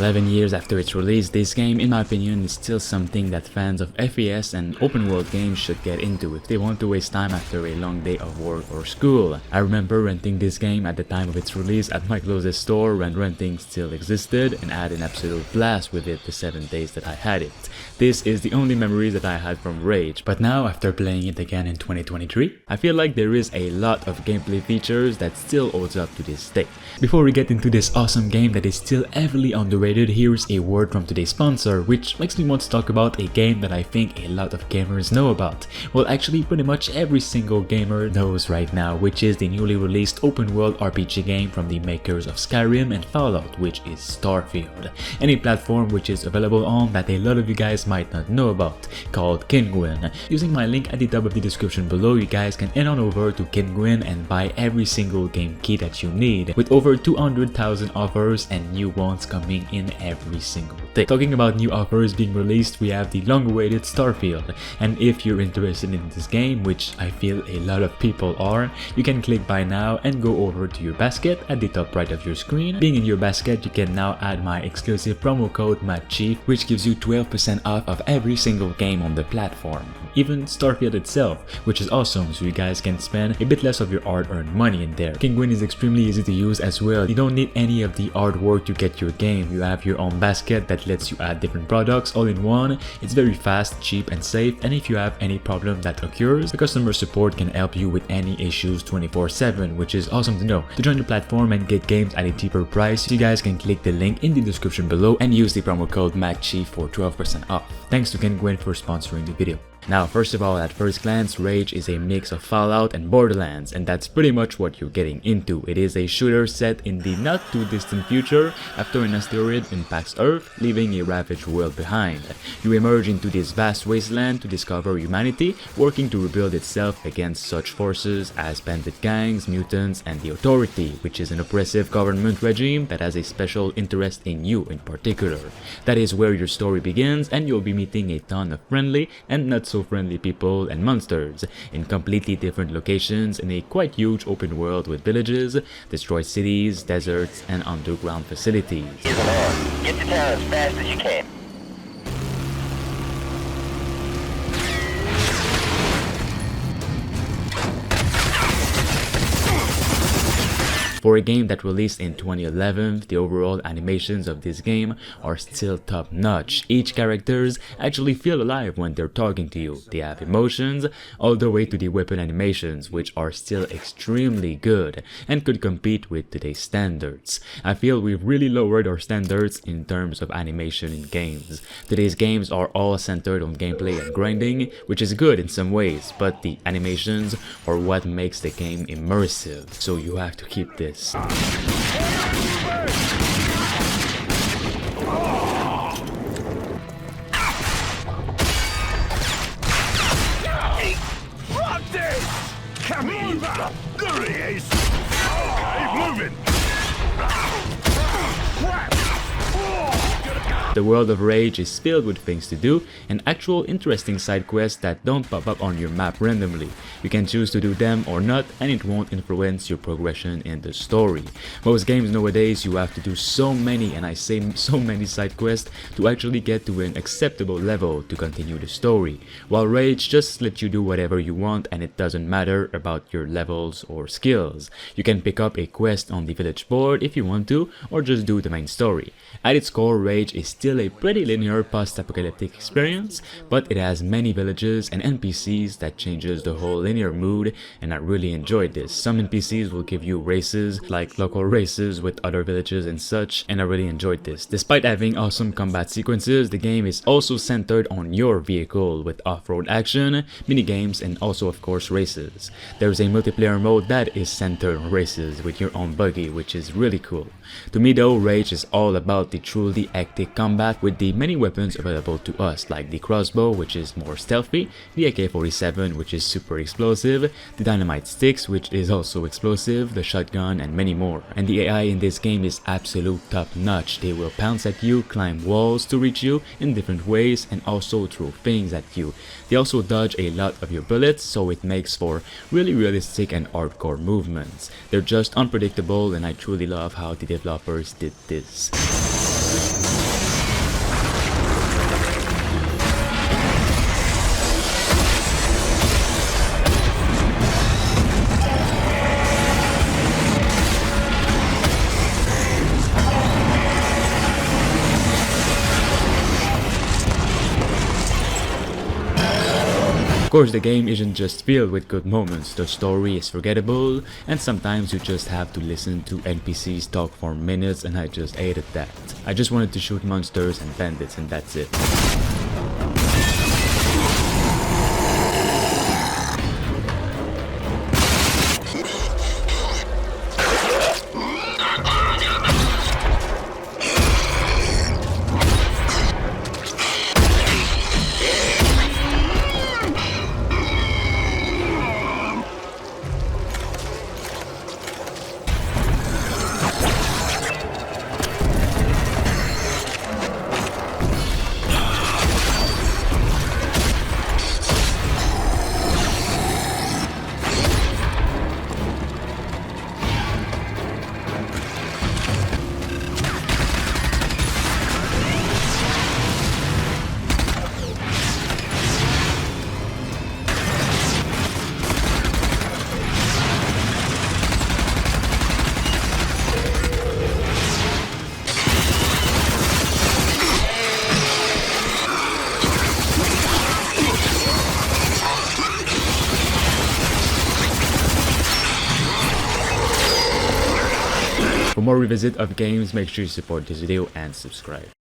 11 years after its release, this game, in my opinion, is still something that fans of FPS and open world games should get into if they want to waste time after a long day of work or school. I remember renting this game at the time of its release at my closest store when renting still existed, and I had an absolute blast with it the 7 days that I had it. This is the only memories that I had from Rage, but now after playing it again in 2023, I feel like there is a lot of gameplay features that still holds up to this day. Before we get into this awesome game that is still heavily underrated, here's a word from today's sponsor, which makes me want to talk about a game that I think a lot of gamers know about. Well, actually pretty much every single gamer knows right now, which is the newly released open world RPG game from the makers of Skyrim and Fallout, which is Starfield. Any platform which is available on that a lot of you guys might not know about, called Kinguin. Using my link at the top of the description below, you guys can head on over to Kinguin and buy every single game key that you need, with over 200,000 offers and new ones coming in every single day. Talking about new offers being released, we have the long-awaited Starfield, and if you're interested in this game, which I feel a lot of people are, you can click buy now and go over to your basket at the top right of your screen. Being in your basket, you can now add my exclusive promo code MADCHIEF, which gives you 12% off of every single game on the platform, even Starfield itself, which is awesome, so you guys can spend a bit less of your hard-earned money in there. Kinguin is extremely easy to use as well. You don't need any of the hard work to get your game. You have your own basket that lets you add different products all in one. It's very fast, cheap and safe, and if you have any problem that occurs, the customer support can help you with any issues 24/7, which is awesome to know. To join the platform and get games at a cheaper price, you guys can click the link in the description below and use the promo code MADCHIEF for 12% off. Thanks to Kinguin for sponsoring the video. Now, first of all, at first glance, Rage is a mix of Fallout and Borderlands, and that's pretty much what you're getting into. It is a shooter set in the not too distant future after an asteroid impacts Earth, leaving a ravaged world behind. You emerge into this vast wasteland to discover humanity working to rebuild itself against such forces as bandit gangs, mutants, and the Authority, which is an oppressive government regime that has a special interest in you in particular. That is where your story begins, and you'll be meeting a ton of friendly and not so friendly people and monsters in completely different locations in a quite huge open world with villages, destroyed cities, deserts, and underground facilities. Get to town as fast as you can. For a game that released in 2011, the overall animations of this game are still top notch. Each characters actually feel alive when they're talking to you. They have emotions, all the way to the weapon animations, which are still extremely good and could compete with today's standards. I feel we've really lowered our standards in terms of animation in games. Today's games are all centered on gameplay and grinding, which is good in some ways, but the animations are what makes the game immersive, so you have to keep this. Hey, rock this! Come on, there he is! Okay, moving! Crap! The world of Rage is filled with things to do and actual interesting side quests that don't pop up on your map randomly. You can choose to do them or not, and it won't influence your progression in the story. Most games nowadays, you have to do so many, and I say so many side quests to actually get to an acceptable level to continue the story, while Rage just lets you do whatever you want and it doesn't matter about your levels or skills. You can pick up a quest on the village board if you want to, or just do the main story. At its core, Rage is still a pretty linear post-apocalyptic experience, but it has many villages and NPCs that changes the whole linear mood, and I really enjoyed this. Some NPCs will give you races, like local races with other villages and such, and I really enjoyed this. Despite having awesome combat sequences, the game is also centered on your vehicle with off-road action, minigames, and also of course races. There's a multiplayer mode that is centered on races with your own buggy, which is really cool. To me though, Rage is all about the truly hectic combat with the many weapons available to us, like the crossbow, which is more stealthy, the AK-47, which is super explosive, the dynamite sticks, which is also explosive, the shotgun, and many more. And the AI in this game is absolute top notch. They will pounce at you, climb walls to reach you in different ways, and also throw things at you. They also dodge a lot of your bullets, so it makes for really realistic and hardcore movements. They're just unpredictable, and I truly love how the developers did this. course, the game isn't just filled with good moments, the story is forgettable, and sometimes you just have to listen to NPCs talk for minutes, and I just hated that. I just wanted to shoot monsters and bandits, and that's it. For more revisit of games, make sure you support this video and subscribe.